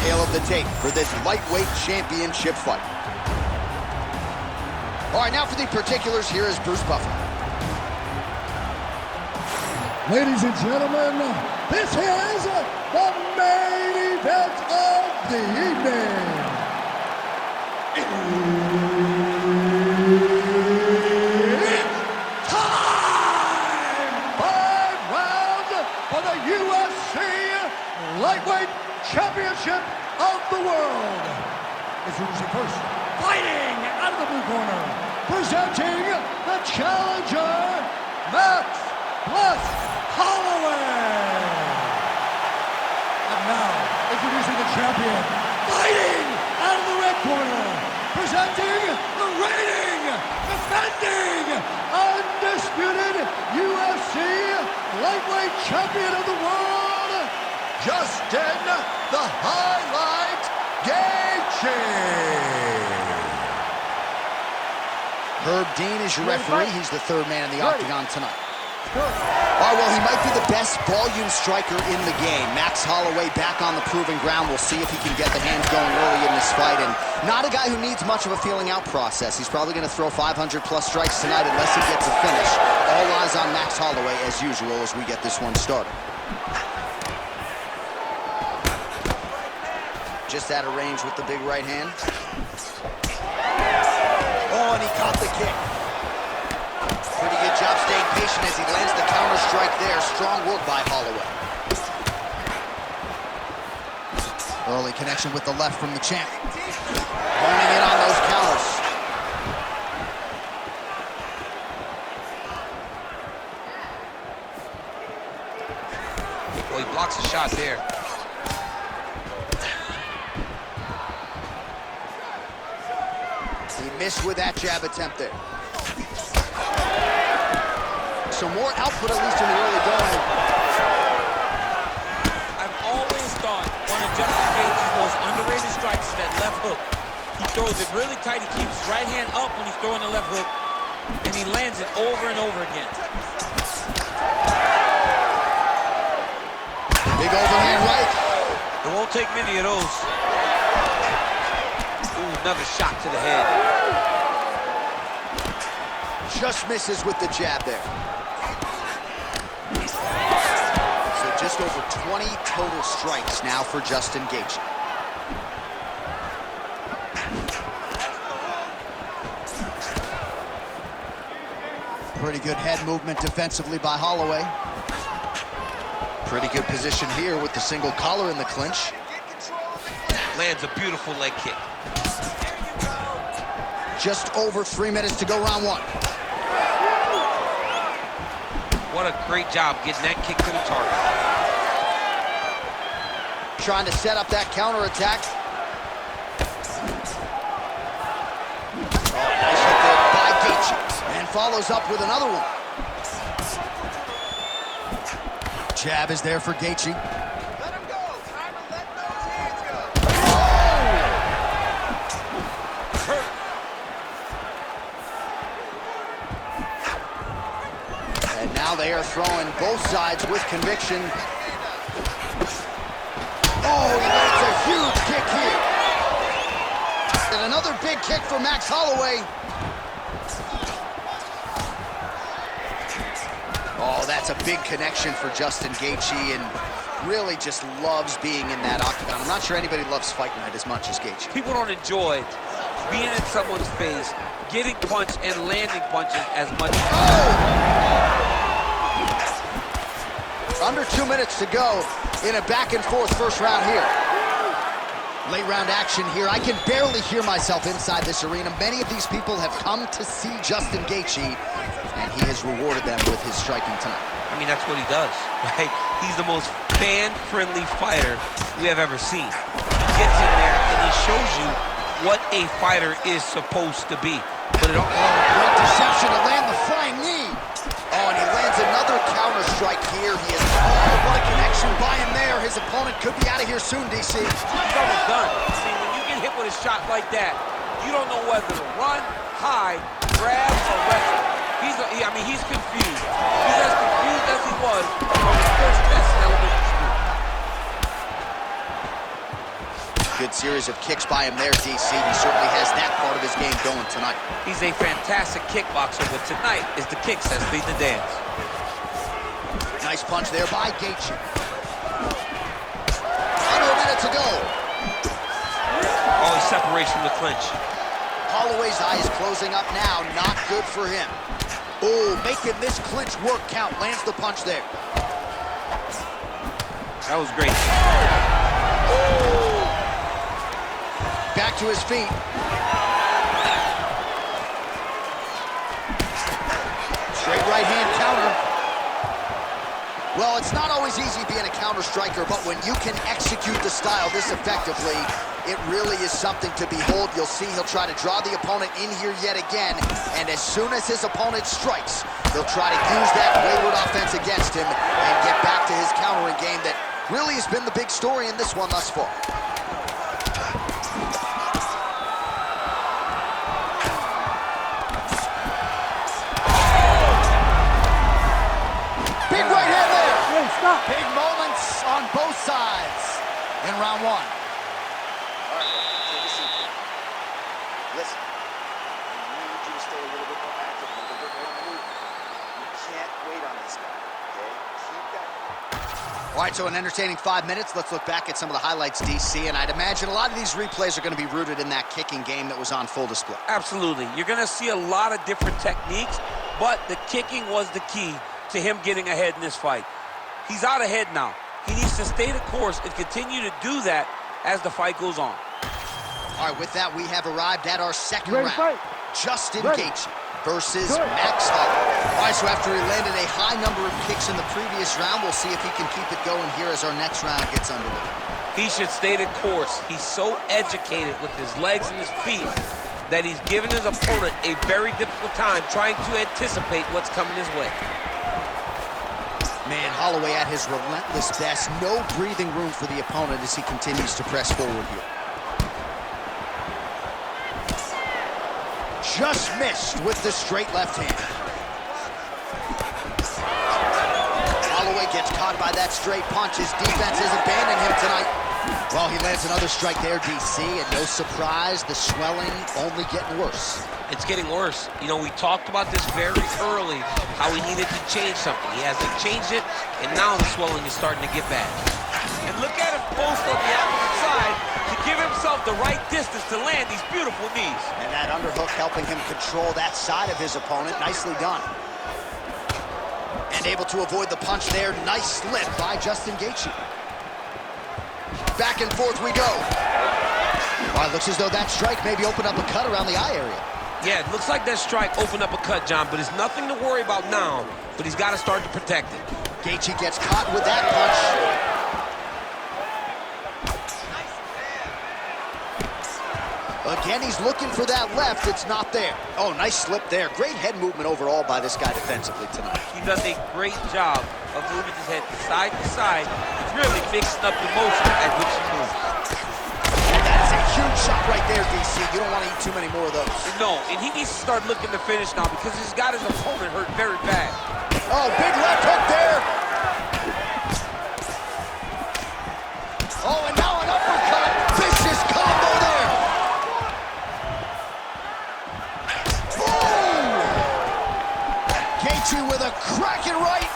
tale of the tape for this lightweight championship fight. All right, now for the particulars, here is Bruce Buffer. Ladies and gentlemen, this is the main event of the evening. It's time! 5 rounds for the UFC Lightweight Championship of the world. Introducing first, fighting out of the blue corner, presenting the challenger, Max Holloway. And now, introducing the champion, fighting out of the red corner, presenting the reigning, defending, undisputed UFC Lightweight Champion of the world, Justin the Highlight Gaethje. Herb Dean is your referee. He's the third man in the octagon tonight. All right, well, he might be the best volume striker in the game. Max Holloway back on the proving ground. We'll see if he can get the hands going early in this fight. And not a guy who needs much of a feeling out process. He's probably going to throw 500-plus strikes tonight unless he gets a finish. All eyes on Max Holloway, as usual, as we get this one started. Just out of range with the big right hand. Oh, and he caught the kick. Pretty good job staying patient as he lands the counter strike there. Strong work by Holloway. Early connection with the left from the champ. Honing in on those counters. Well, he blocks a shot there. He missed with that jab attempt there. So more output, at least in the early going. I've always thought one of Justin Gaethje's most underrated strikes is that left hook. He throws it really tight. He keeps his right hand up when he's throwing the left hook, and he lands it over and over again. Big overhand right. It won't take many of those. Ooh, another shot to the head. Just misses with the jab there. So just over 20 total strikes now for Justin Gaethje. Pretty good head movement defensively by Holloway. Pretty good position here with the single collar in the clinch. Lands a beautiful leg kick. Just over 3 minutes to go, round one. What a great job getting that kick to the target. Trying to set up that counterattack. Oh, nice hit there by Gaethje. And follows up with another one. Jab is there for Gaethje. Let him go. Time to let those hands go. And now they are throwing both sides with conviction. Oh, he lands a huge kick here. And another big kick for Max Holloway. Oh, that's a big connection for Justin Gaethje, and really just loves being in that octagon. I'm not sure anybody loves fight night as much as Gaethje. People don't enjoy being in someone's face, getting punched and landing punches as much. Under 2 minutes to go in a back-and-forth first round here. Late round action here. I can barely hear myself inside this arena. Many of these people have come to see Justin Gaethje, and he has rewarded them with his striking tonight. I mean, that's what he does, right? He's the most fan-friendly fighter we have ever seen. He gets in there and he shows you what a fighter is supposed to be. But it all great deception to land the flying knee. Oh, and he lands another counter strike here. He is, oh, what a connection by him there. His opponent could be out of here soon, DC. He's almost done. See, when you get hit with a shot like that, you don't know whether to run, hide, grab, or wrestle. He's confused. He's as confused as he was from his first test in elementary school. Good series of kicks by him there, DC. He certainly has that part of his game going tonight. He's a fantastic kickboxer, but tonight is the kicks that lead the dance. Nice punch there by Gaethje. Under a minute to go. Oh, he separates from the clinch. Holloway's eye is closing up now. Not good for him. Oh, making this clinch work count. Lands the punch there. That was great. Oh! Back to his feet. Straight right hand counter. Well, it's not always easy being a counter striker, but when you can execute the style this effectively, it really is something to behold. You'll see he'll try to draw the opponent in here yet again, and as soon as his opponent strikes, he'll try to use that wayward offense against him and get back to his countering game that really has been the big story in this one thus far. Big right hand there. Hey, stop. Big moments on both sides in round one. All right, take a seat. Listen, I need you to stay a little bit more active, a little bit more movement. You can't wait on this guy, okay? Keep that. All right, so an entertaining 5 minutes. Let's look back at some of the highlights, DC, and I'd imagine a lot of these replays are going to be rooted in that kicking game that was on full display. Absolutely. You're going to see a lot of different techniques, but the kicking was the key to him getting ahead in this fight. He's out ahead now. He needs to stay the course and continue to do that as the fight goes on. All right, with that, we have arrived at our second Ready, round. fight. Justin Ready. Gaethje versus Good. Max Holloway. All right, so after he landed a high number of kicks in the previous round, we'll see if he can keep it going here as our next round gets underway. He should stay the course. He's so educated with his legs and his feet that he's given his opponent a very difficult time trying to anticipate what's coming his way. Man, Holloway at his relentless best. No breathing room for the opponent as he continues to press forward here. Just missed with the straight left hand. Holloway gets caught by that straight punch. His defense has abandoned him tonight. Well, he lands another strike there, DC, and no surprise, the swelling only getting worse. It's getting worse. You know, we talked about this very early, how he needed to change something. He hasn't changed it, and now the swelling is starting to get bad. And look at him post on the opposite side to give himself the right distance to land these beautiful knees. And that underhook helping him control that side of his opponent. Nicely done. And able to avoid the punch there. Nice slip by Justin Gaethje. Back and forth we go. All right, looks as though that strike maybe opened up a cut around the eye area. Yeah, it looks like that strike opened up a cut, John, but it's nothing to worry about now, but he's got to start to protect it. Gaethje gets caught with that punch. Again, he's looking for that left. It's not there. Oh, nice slip there. Great head movement overall by this guy defensively tonight. He does a great job of moving his head side to side, really mixing up the motion at which he moves. And that is a huge shot right there, DC. You don't want to eat too many more of those. No, and he needs to start looking to finish now because he's got his opponent hurt very bad. Oh, big left hook there. Oh, and now an uppercut. Vicious combo there. Boom! Gaethje with a cracking right.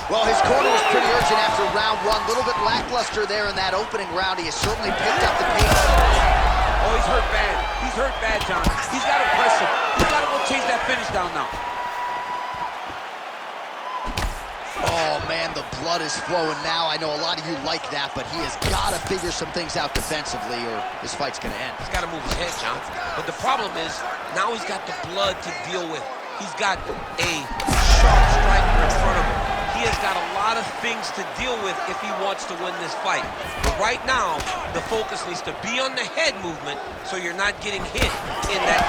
Well, his corner was pretty urgent after round one. A little bit lackluster there in that opening round. He has certainly picked up the pace. Oh, he's hurt bad. He's hurt bad, John. He's got to press him. He's got to go chase that finish down now. Oh, man, the blood is flowing now. I know a lot of you like that, but he has got to figure some things out defensively or this fight's going to end. He's got to move his head, John. But the problem is, now he's got the blood to deal with. He's got a sharp striker in front of him. He has got a lot of things to deal with if he wants to win this fight. But right now, the focus needs to be on the head movement so you're not getting hit in that.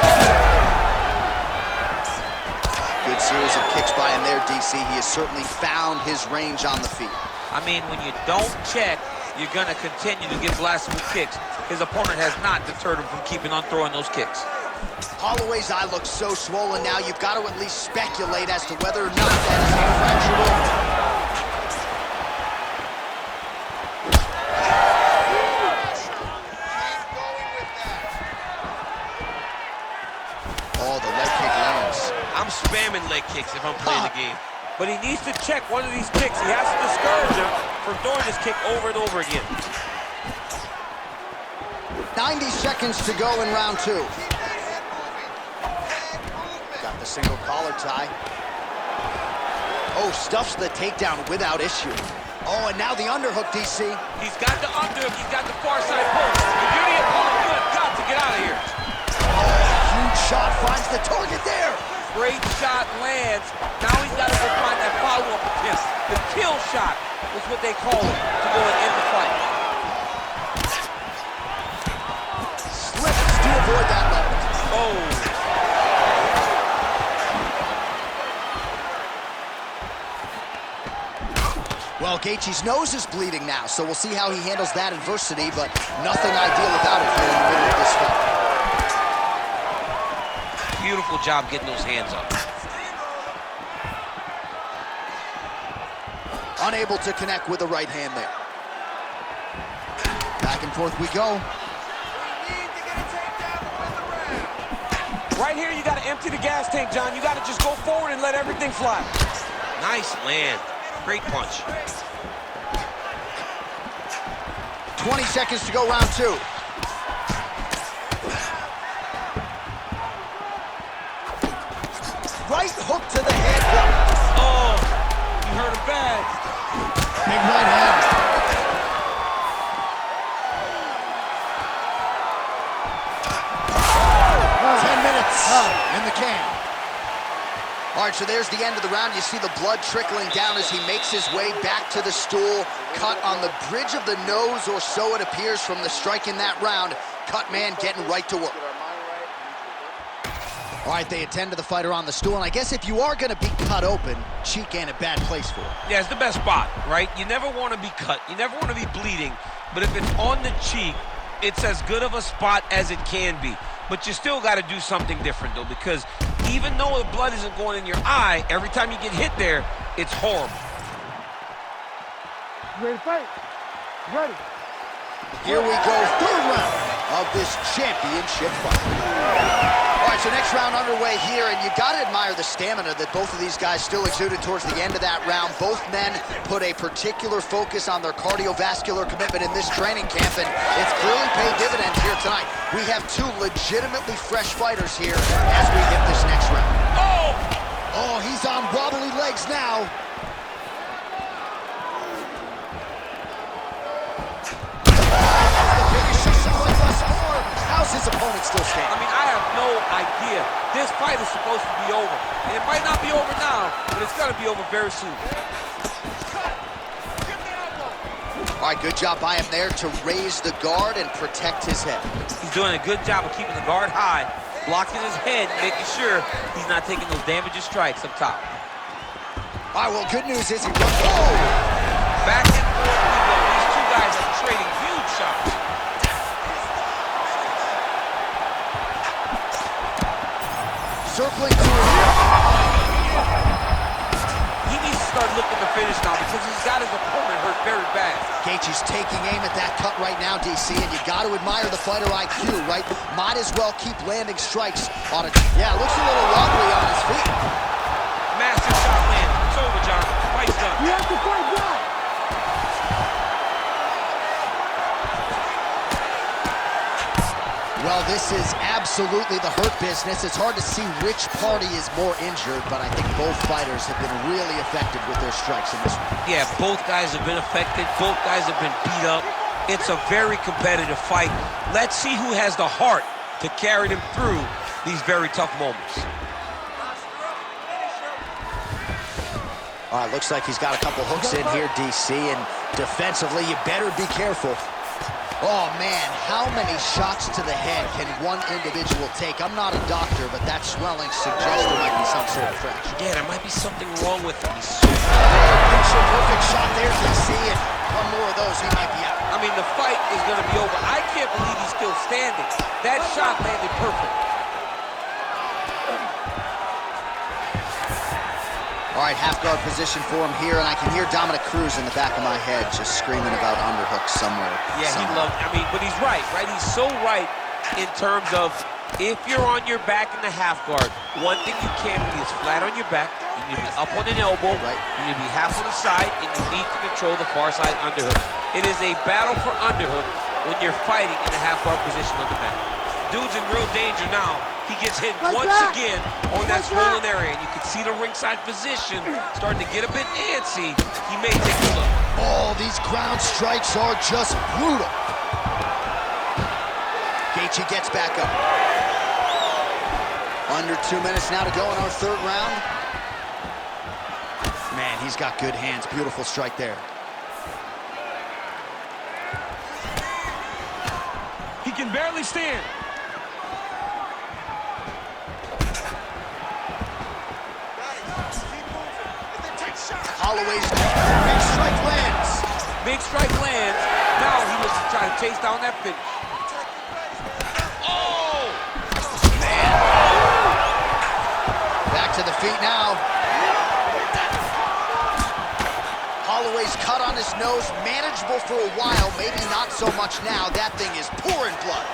Good series of kicks by him there, DC. He has certainly found his range on the feet. I mean, when you don't check, you're going to continue to get blasted with kicks. His opponent has not deterred him from keeping on throwing those kicks. Holloway's eye looks so swollen now, you've got to at least speculate as to whether or not that is a fracture wound. kicks if I'm playing the game. But he needs to check one of these kicks. He has to discourage him from throwing this kick over and over again. 90 seconds to go in round 2. Got the single collar tie. Oh, stuffs the takedown without issue. Oh, and now the underhook, DC. He's got the underhook, he's got the far side pull. If you're the opponent, you have got to get out of here. Oh, huge shot finds the target there. Great shot lands. Now he's got to go find that follow-up attempt. The kill shot is what they call it to go and end the fight. Slips to avoid that left. Oh. Well, Gaethje's nose is bleeding now, so we'll see how he handles that adversity, but nothing ideal about it here in the middle of this fight. Beautiful job getting those hands up. Unable to connect with the right hand there. Back and forth we go. Right here, you got to empty the gas tank, John. You got to just go forward and let everything fly. Nice land. Great punch. 20 seconds to go, round 2. Right hook to the head. Oh, you hurt him bad. Big right hand. In the can. All right, so there's the end of the round. You see the blood trickling down as he makes his way back to the stool. Cut on the bridge of the nose, or so it appears from the strike in that round. Cut man getting right to work. All right, they attend to the fighter on the stool, and I guess if you are going to be cut open, cheek ain't a bad place for it. Yeah, it's the best spot, right? You never want to be cut. You never want to be bleeding. But if it's on the cheek, it's as good of a spot as it can be. But you still got to do something different, though, because even though the blood isn't going in your eye, every time you get hit there, it's horrible. You ready to fight? Ready. Here we go, third round of this championship fight. All right, so next round underway here, and you got to admire the stamina that both of these guys still exuded towards the end of that round. Both men put a particular focus on their cardiovascular commitment in this training camp, and it's clearly paid dividends here tonight. We have two legitimately fresh fighters here as we hit this next round. Oh, he's on wobbly legs now. How's his opponent still standing? I mean, I have no idea. This fight is supposed to be over. And it might not be over now, but it's going to be over very soon. All right, good job by him there to raise the guard and protect his head. He's doing a good job of keeping the guard high, blocking his head, making sure he's not taking those damaging strikes up top. All right, well, good news is he runs. Oh! Back and forth we go. These two guys are trading huge shots. Circling to him. He needs to start looking to finish now because he's got his opponent hurt very bad. Gaethje's taking aim at that cut right now, DC, and you got to admire the fighter IQ, right? Might as well keep landing strikes on it. Yeah, looks a little wobbly on his feet. Massive shot land. It's over, John. Fight's done. You have to fight back. Well, this is absolutely the hurt business. It's hard to see which party is more injured, but I think both fighters have been really effective with their strikes in this one. Yeah, both guys have been affected. Both guys have been beat up. It's a very competitive fight. Let's see who has the heart to carry them through these very tough moments. All right, looks like he's got a couple hooks in here, DC, and defensively, you better be careful. Oh, man, how many shots to the head can one individual take? I'm not a doctor, but that swelling suggests there might be some sort of fracture. Yeah, there might be something wrong with him. He's so Picture perfect shot there, DC, and one more of those, he might be out. I mean, the fight is going to be over. I can't believe he's still standing. That shot landed perfect. All right, half guard position for him here, and I can hear Dominic Cruz in the back of my head just screaming about underhooks somewhere. Yeah, he loves, I mean, but he's right? He's so right in terms of if you're on your back in the half guard, One thing you can't be is flat on your back. You need to be up on an elbow. Right. You need to be half on the side, and you need to control the far side underhook. It is a battle for underhook when you're fighting in a half-guard position on the mat. Dude's in real danger now. He gets hit once again on that swollen area, and you can see the ringside physician starting to get a bit antsy. He may take a look. Oh, these ground strikes are just brutal. Gaethje gets back up. Under 2 minutes now to go in our third round. Man, he's got good hands. Beautiful strike there. He can barely stand. Holloway's big strike lands. Big strike lands. Now he looks to try to chase down that finish. Oh! Man. Back to the feet now. Holloway's cut on his nose, manageable for a while, maybe not so much now. That thing is pouring blood.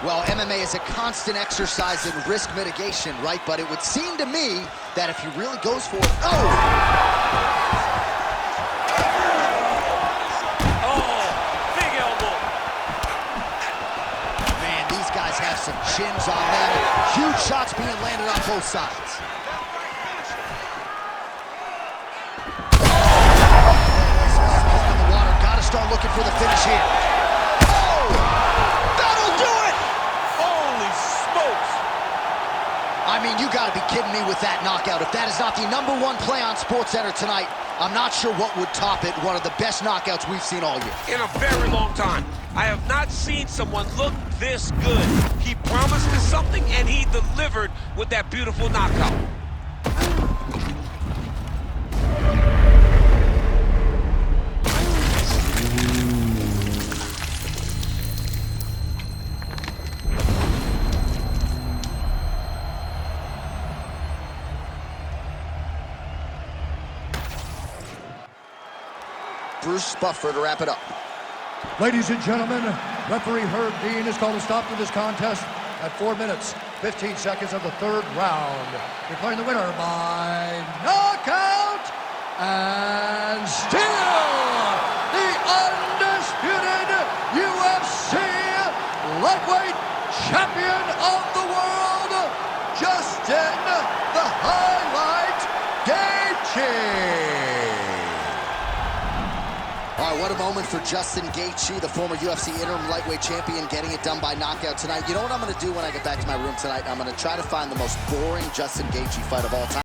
Well, MMA is a constant exercise in risk mitigation, right? But it would seem to me that if he really goes for it... Oh! Oh, big elbow. Man, these guys have some chins on them. Huge shots being landed on both sides. On the water, gotta start looking for the finish here. Oh! That'll do it! Holy smokes. I mean, you gotta be kidding me with that knockout. If that is not the #1 play on SportsCenter tonight, I'm not sure what would top it. One of the best knockouts we've seen all year. In a very long time. I have not seen someone look this good. He promised us something, and he delivered with that beautiful knockout. Bruce Buffer to wrap it up. Ladies and gentlemen, referee Herb Dean has called a stop to this contest at 4 minutes, 15 seconds of the third round. Declaring the winner by knockout and still the undisputed UFC Lightweight Champion of the world, Justin the Highlight Gaethje. All right, what a moment for Justin Gaethje, the former UFC interim lightweight champion, getting it done by knockout tonight. You know what I'm going to do when I get back to my room tonight? I'm going to try to find the most boring Justin Gaethje fight of all time.